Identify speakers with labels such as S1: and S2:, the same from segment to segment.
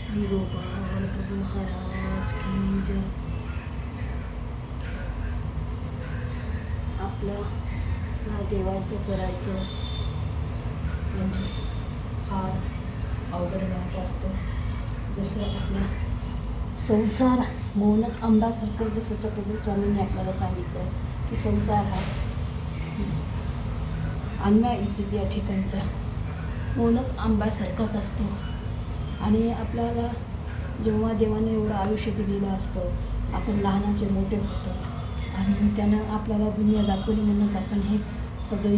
S1: श्री गोपाल प्रभू महाराज की जय. आपलं या देवाचं करायचं म्हणजे फार अवघड जात असतं. जसं आपला संसार मोनक आंब्यासारखं, जसं चक्रधर स्वामींनी आपल्याला सांगितलं की संसार हा अन्या येथील या ठिकाणचा मोनक आंब्यासारखाच असतो. आणि आपल्याला जेव्हा देवाने एवढं आयुष्य दिलेलं असतं, आपण लहानाचे मोठे होतो आणि त्यानं आपल्याला दुनिया दाखवली म्हणूनच आपण हे सगळे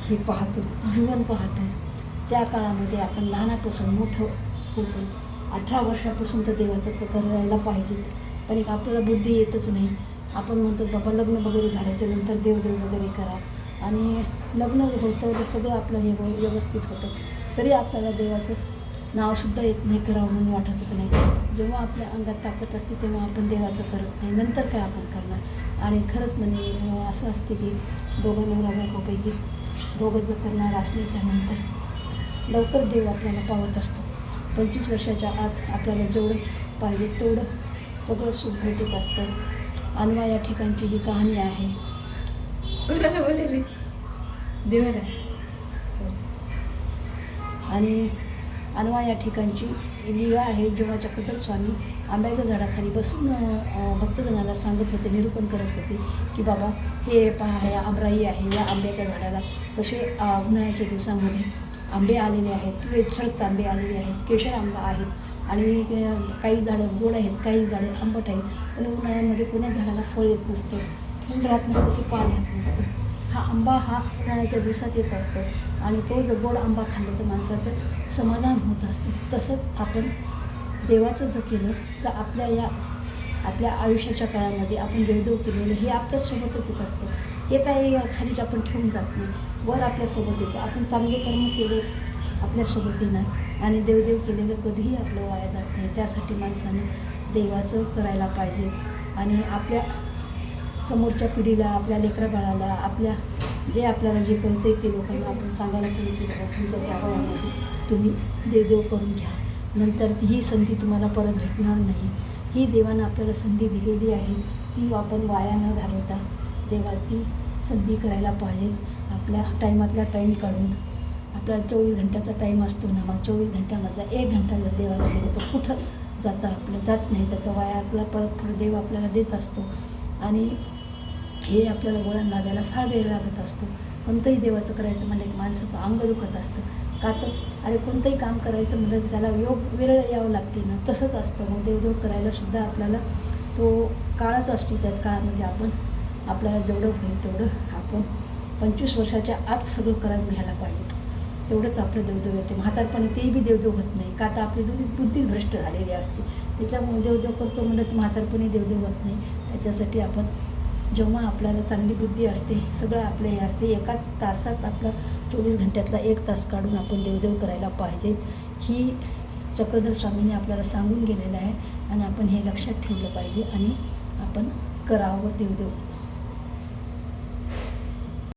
S1: हे पाहतो, जीवन पाहतो. त्या काळामध्ये आपण लहानापासून मोठं होतो. 18 वर्षापासून तर देवाचं करायला पाहिजे, पण एक आपल्याला बुद्धी येतच नाही. आपण म्हणतो बाबा लग्न वगैरे झाल्याच्या नंतर देवदेव वगैरे करा, आणि लग्न होतं सगळं आपलं हे व्यवस्थित होतं, तरी आपल्याला देवाचं नावसुद्धा येत नाही, करावं म्हणून वाटतच नाही. जेव्हा आपल्या अंगात ताकद असते तेव्हा आपण देवाचं करत नाही, नंतर काय आपण करणार. आणि खरंच म्हणजे असं असते की दोघं नवरा बायकोपैकी दोघं जर करणार असल्याच्या नंतर लवकर देव आपल्याला पावत असतो. 25 वर्षाच्या आत आपल्याला जेवढं पाहिजे तेवढं सगळं सुख भेटत असतं. अनवा या ठिकाणची ही कहाणी आहे.
S2: कोणाला बोललेलीस? देवाला.
S1: आणि अनवा या ठिकाणची लीला आहे. जेव्हा चक्रधर स्वामी आंब्याच्या झाडाखाली बसून भक्तजनाला सांगत होते, निरूपण करत होते की बाबा हे पहा, हे आमराई आहे. या आंब्याच्या झाडाला कसे उन्हाळ्याच्या दिवसामध्ये आंबे आलेले आहेत, पिवळे चरत आंबे आलेले आहेत, केशर आंबा आहेत, आणि काही झाडं गोड आहेत, काही झाडं आंबट आहेत. पण उन्हाळ्यामध्ये कोणत्या झाडाला फळ येत नसतं, फुल राहत नसतं की पान राहत नसतं. हा आंबा हा उन्हाळ्याच्या दिवसात येत असतो, आणि तो जर गोड आंबा खाल्ला तर माणसाचं समाधान होत असतं. तसंच आपण देवाचं जर केलं तर आपल्या आयुष्याच्या काळामध्ये आपण देवदेव केलेलं हे आपल्यासोबतच येत असतं. हे काही खालीच आपण ठेवून जात नाही, वर आपल्यासोबत येतं. आपण चांगले कर्म केले आपल्यासोबत येणार, आणि देवदेव केलेलं कधीही आपलं वाया जात नाही. त्यासाठी माणसाने देवाचं करायला पाहिजे. आणि आपल्या समोरच्या पिढीला, आपल्या लेकराबाळाला, जे आपल्याला जे कळते ते लोकांना आपण सांगायला पाहिजे की बाबा तुमच्या त्या वयामध्ये तुम्ही देवदेव करून घ्या, नंतर ही संधी तुम्हाला परत भेटणार नाही. ही देवानं आपल्याला संधी दिलेली आहे, ती आपण वाया न घालवता देवाची संधी करायला पाहिजे. आपल्या टाईमातला टाईम काढून, आपला 24 घंट्याचा टाईम असतो ना, मग 24 घंट्यामधला 1 घंटा जर देवाला दिलं तर कुठं जातं आपलं, जात नाही. त्याचा वाया आपला परत देव आपल्याला देत असतो. आणि हे आपल्याला गोळ्या लागायला फार वेळ लागत असतो. कोणतंही देवाचं करायचं म्हणजे एक माणसाचं अंग दुखत असतं. का तर अरे कोणतंही काम करायचं म्हटलं तर त्याला वेळ यावं लागते ना, तसंच असतं. मग देवदेव करायला सुद्धा आपल्याला तो काळच असतो. त्या काळामध्ये आपल्याला जेवढं होईल तेवढं आपण 25 वर्षाच्या आत सगळं करायला घ्यायला पाहिजे, तेवढंच आपलं देवदेव येते. म्हातारपणे तेही बी देवदेव होत नाही, का तर आपली बुद्धी भ्रष्ट झालेली असते. त्याच्यामुळे देवदेव करतो म्हणलं तर म्हातारपणे देवदेव होत नाही. त्याच्यासाठी आपण जेव्हा आपल्याला चांगली बुद्धी असते, सगळं आपलं हे असते, एका तासात आपला 24 घंट्यातला 1 तास काढून आपण देवदेव करायला पाहिजे. ही चक्रधर स्वामींनी आपल्याला सांगून गेलेलं आहे, आणि आपण हे लक्षात ठेवलं पाहिजे आणि आपण करावं देवदेव.